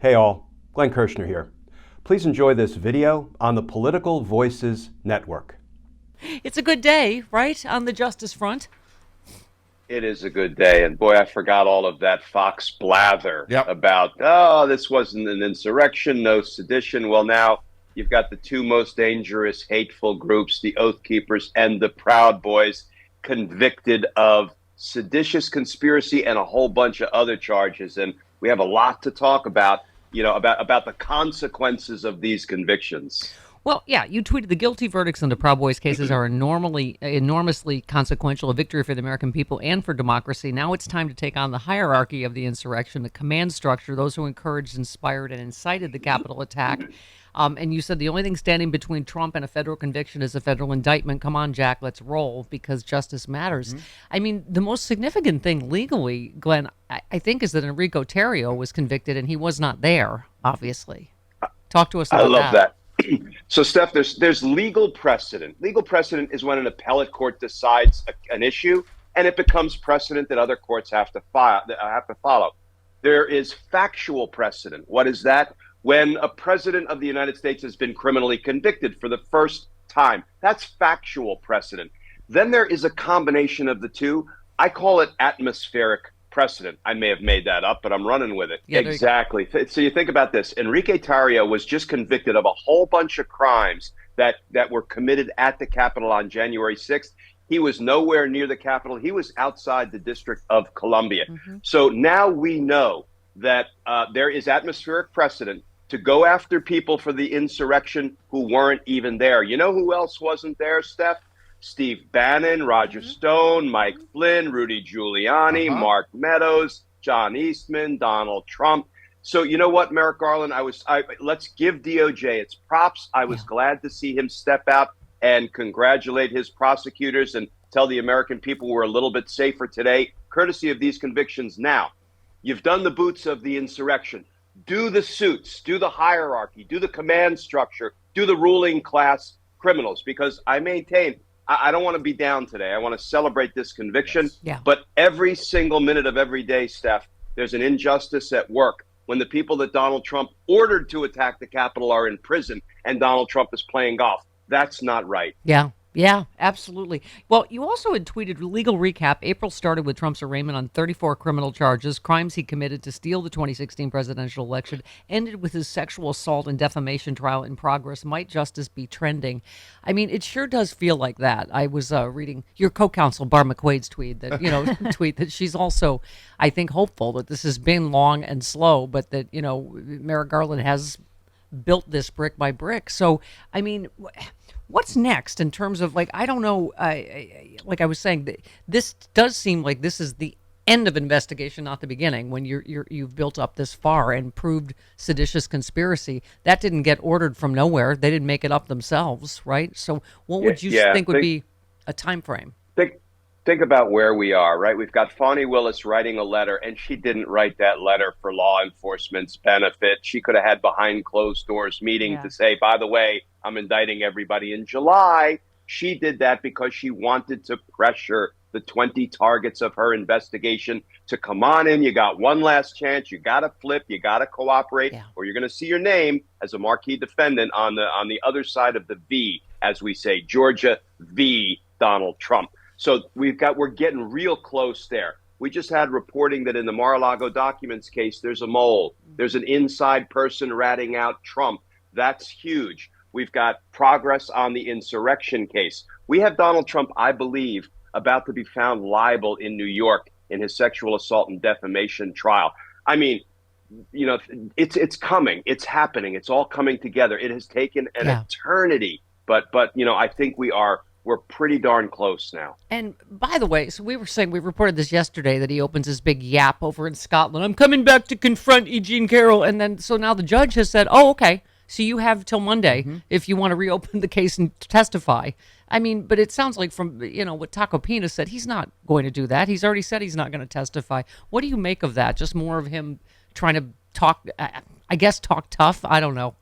Hey all, Glenn Kirschner here. Please enjoy this video on the Political Voices Network. It's a good day, right, on the justice front? It is a good day. And boy, I forgot all of that Fox blather Yep. about, oh, this wasn't an insurrection, no sedition. Well, now you've got the two most dangerous, hateful groups, the Oath Keepers and the Proud Boys, convicted of seditious conspiracy and a whole bunch of other charges. And we have a lot to talk about, about the consequences of these convictions. Well, yeah, you tweeted the guilty verdicts in the Proud Boys cases are enormously consequential, a victory for the American people and for democracy. Now it's time to take on the hierarchy of the insurrection, the command structure, those who encouraged, inspired, and incited the Capitol attack. And you said the only thing standing between Trump and a federal conviction is a federal indictment. Come on, Jack, let's roll, because justice matters. I mean, the most significant thing legally, Glenn, I think, is that Enrico Tarrio was convicted and he was not there, obviously. Talk to us about that. I love that. So, Steph, there's legal precedent. Legal precedent is when an appellate court decides an issue, and it becomes precedent that other courts have to follow. There is factual precedent. What is that? When a president of the United States has been criminally convicted for the first time, that's factual precedent. Then there is a combination of the two. I call it atmospheric precedent. I may have made that up, but I'm running with it. Yeah, exactly. So you think about this. Enrique Tarrio was just convicted of a whole bunch of crimes that were committed at the Capitol on January 6th. He was nowhere near the Capitol. He was outside the District of Columbia. So now we know that there is atmospheric precedent to go after people for the insurrection who weren't even there. You know who else wasn't there, Steph? Steve Bannon, Roger Stone, Mike Flynn, Rudy Giuliani, Mark Meadows, John Eastman, Donald Trump. So you know what, Merrick Garland, let's give DOJ its props. I was glad to see him step out and congratulate his prosecutors and tell the American people we're a little bit safer today, courtesy of these convictions. Now, you've done the boots of the insurrection. Do the suits, do the hierarchy, do the command structure, do the ruling class criminals, because I maintain I don't want to be down today. I want to celebrate this conviction. Yes. Yeah. But every single minute of every day, Steph, there's an injustice at work when the people that Donald Trump ordered to attack the Capitol are in prison and Donald Trump is playing golf. That's not right. Yeah, absolutely. Well, you also had tweeted legal recap. April started with Trump's arraignment on 34 criminal charges, crimes he committed to steal the 2016 presidential election, ended with his sexual assault and defamation trial in progress. Might justice be trending? I mean, it sure does feel like that. I was reading your co-counsel Bar McQuaid's tweet that she's also, I think, hopeful that this has been long and slow, but that, Merrick Garland has built this brick by brick. So, I mean, what's next in terms of, I don't know, like I was saying, this does seem like this is the end of investigation, not the beginning, when you've built up this far and proved seditious conspiracy. That didn't get ordered from nowhere. They didn't make it up themselves, right? So what would you think would be a time frame? Think about where we are, right? We've got Fani Willis writing a letter, and she didn't write that letter for law enforcement's benefit. She could have had behind closed doors meeting to say, by the way, I'm indicting everybody in July. She did that because she wanted to pressure the 20 targets of her investigation to come on in. You got one last chance. You got to flip. You got to cooperate, or you're going to see your name as a marquee defendant on the other side of the V, as we say, Georgia v. Donald Trump. So we're getting real close there. We just had reporting that in the Mar-a-Lago documents case, there's a mole. There's an inside person ratting out Trump. That's huge. We've got progress on the insurrection case. We have Donald Trump, I believe, about to be found liable in New York in his sexual assault and defamation trial. I mean, it's coming. It's happening. It's all coming together. It has taken an eternity, but I think we're pretty darn close now. And by the way, so we reported this yesterday that he opens his big yap over in Scotland. I'm coming back to confront E. Jean Carroll. And then, so now the judge has said, oh, okay, so you have till Monday if you want to reopen the case and testify. I mean, but it sounds like from, what Taco Pina said, he's not going to do that. He's already said he's not going to testify. What do you make of that? Just more of him trying to talk tough? I don't know.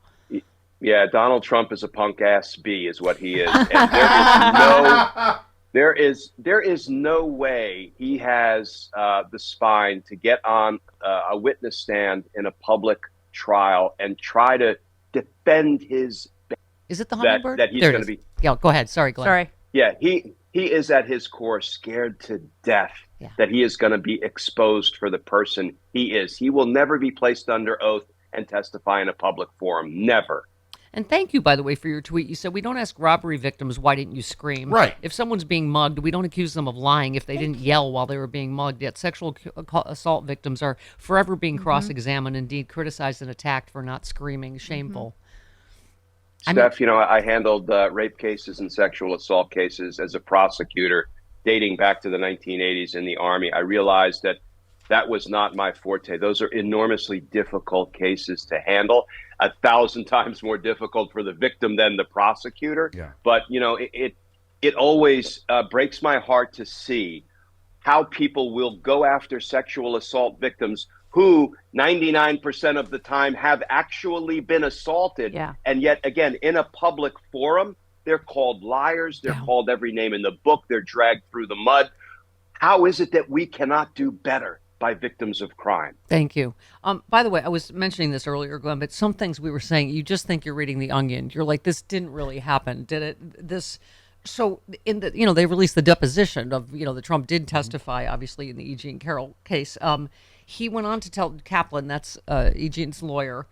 Yeah, Donald Trump is a punk ass B, is what he is. And there is no way he has the spine to get on a witness stand in a public trial and try to defend his Is it the hummingbird? that he's There it going is. to be. Yeah, go ahead. Sorry, Glenn. Sorry. Yeah, he is at his core scared to death that he is going to be exposed for the person he is. He will never be placed under oath and testify in a public forum. Never. And thank you, by the way, for your tweet. You said, we don't ask robbery victims, why didn't you scream? Right. If someone's being mugged, we don't accuse them of lying if they didn't yell while they were being mugged. Yet sexual assault victims are forever being cross-examined, indeed criticized and attacked for not screaming. Shameful. Steph, I handled rape cases and sexual assault cases as a prosecutor dating back to the 1980s in the Army. I realized that was not my forte. Those are enormously difficult cases to handle, 1,000 times more difficult for the victim than the prosecutor. Yeah. But, it always breaks my heart to see how people will go after sexual assault victims who 99% of the time have actually been assaulted. Yeah. And yet, again, in a public forum, they're called liars. They're called every name in the book. They're dragged through the mud. How is it that we cannot do better by victims of crime? Thank you. By the way, I was mentioning this earlier, Glenn, but some things we were saying, you just think you're reading The Onion. You're like, this didn't really happen, did it? So in the, they released the deposition of, that Trump did testify, obviously, in the E. Jean Carroll case. He went on to tell Kaplan, that's E. Jean's lawyer,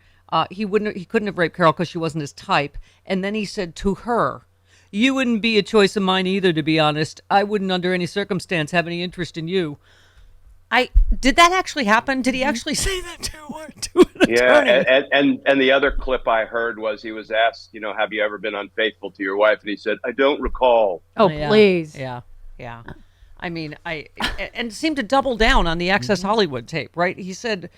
he couldn't have raped Carroll because she wasn't his type. And then he said to her, you wouldn't be a choice of mine either, to be honest. I wouldn't under any circumstance have any interest in you. Did that actually happen? Did he actually say that to an attorney? Yeah, and the other clip I heard was he was asked, have you ever been unfaithful to your wife? And he said, I don't recall. Oh, Yeah. please. Yeah. I mean, and seemed to double down on the Access Hollywood tape, right? He said,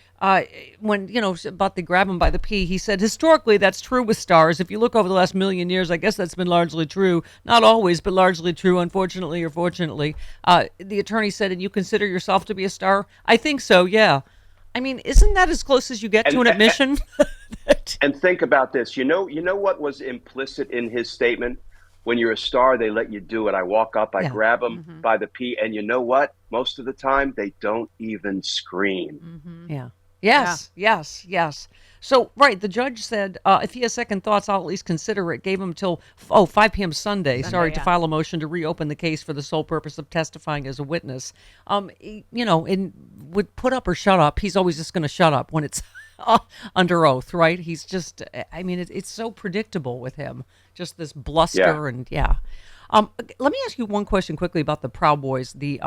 when, about the grab him by the pee, he said, historically, that's true with stars. If you look over the last million years, I guess that's been largely true. Not always, but largely true, unfortunately or fortunately. The attorney said, and you consider yourself to be a star? I think so, yeah. I mean, isn't that as close as you get to an admission? And think about this. You know what was implicit in his statement? When you're a star, they let you do it. I walk up, I grab them by the pee, and you know what? Most of the time, they don't even scream. Yeah. Yes. So, right, the judge said, if he has second thoughts, I'll at least consider it. Gave him till 5 p.m. Sunday, to file a motion to reopen the case for the sole purpose of testifying as a witness. And would put up or shut up. He's always just going to shut up when it's under oath, right? He's just, it's so predictable with him. Just this bluster and let me ask you one question quickly about the Proud Boys. The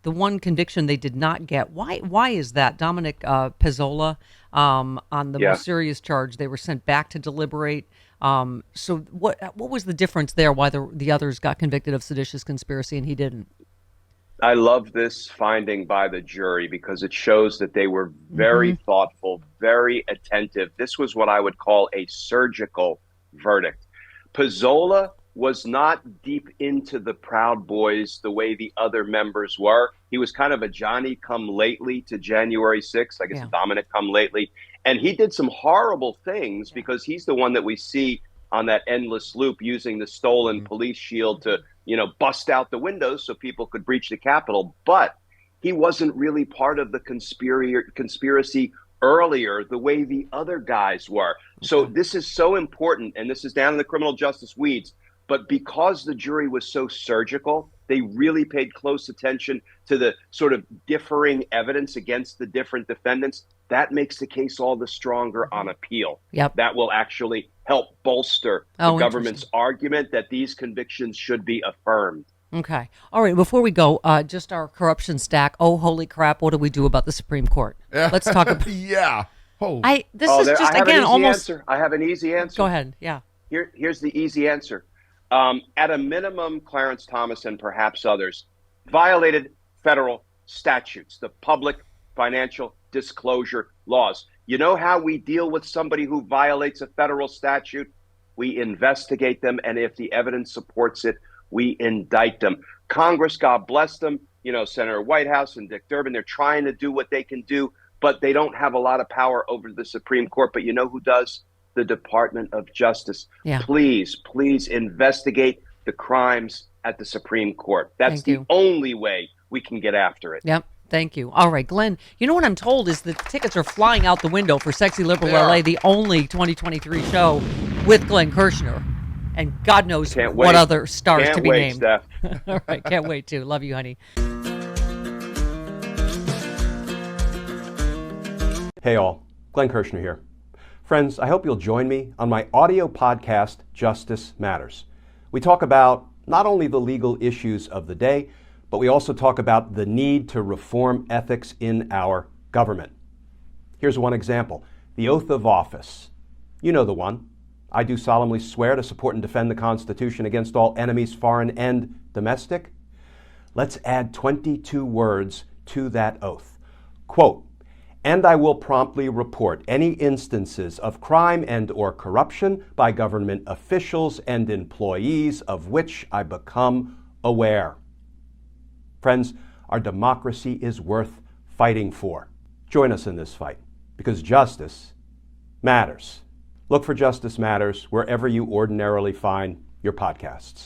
one conviction they did not get. Why is that? Dominic Pezzola on the most serious charge, they were sent back to deliberate. So what was the difference there? Why the others got convicted of seditious conspiracy and he didn't? I love this finding by the jury because it shows that they were very thoughtful, very attentive. This was what I would call a surgical verdict. Pezzola was not deep into the Proud Boys the way the other members were. He was kind of a Johnny come lately to January 6th. I guess Dominic come lately. And he did some horrible things because he's the one that we see on that endless loop using the stolen police shield to, bust out the windows so people could breach the Capitol. But he wasn't really part of the conspiracy earlier the way the other guys were. So this is so important, and this is down in the criminal justice weeds. But because the jury was so surgical, they really paid close attention to the sort of differing evidence against the different defendants. That makes the case all the stronger on appeal. Yep. That will actually help bolster the government's argument that these convictions should be affirmed. Okay. All right. Before we go, just our corruption stack. Oh, holy crap. What do we do about the Supreme Court? Let's talk about Yeah. Oh. I have an easy answer. Go ahead. Yeah. Here's the easy answer. At a minimum, Clarence Thomas and perhaps others violated federal statutes, the public financial disclosure laws. You know how we deal with somebody who violates a federal statute? We investigate them, and if the evidence supports it, we indict them. Congress, God bless them, Senator Whitehouse and Dick Durbin, they're trying to do what they can do, but they don't have a lot of power over the Supreme Court. But you know who does? The Department of Justice. Yeah. Please investigate the crimes at the Supreme Court. That's the only way we can get after it. Yep. Thank you. All right, Glenn, you know what I'm told is that tickets are flying out the window for Sexy Liberal They are. LA, the only 2023 show with Glenn Kirschner. And God knows Can't what wait. other stars Can't to be wait, named. Steph. All right, can't wait to. Love you, honey. Hey all, Glenn Kirschner here. Friends, I hope you'll join me on my audio podcast, Justice Matters. We talk about not only the legal issues of the day, but we also talk about the need to reform ethics in our government. Here's one example, the oath of office. You know the one. I do solemnly swear to support and defend the Constitution against all enemies, foreign and domestic. Let's add 22 words to that oath. Quote, and I will promptly report any instances of crime and or corruption by government officials and employees of which I become aware. Friends, our democracy is worth fighting for. Join us in this fight, because justice matters. Look for Justice Matters wherever you ordinarily find your podcasts.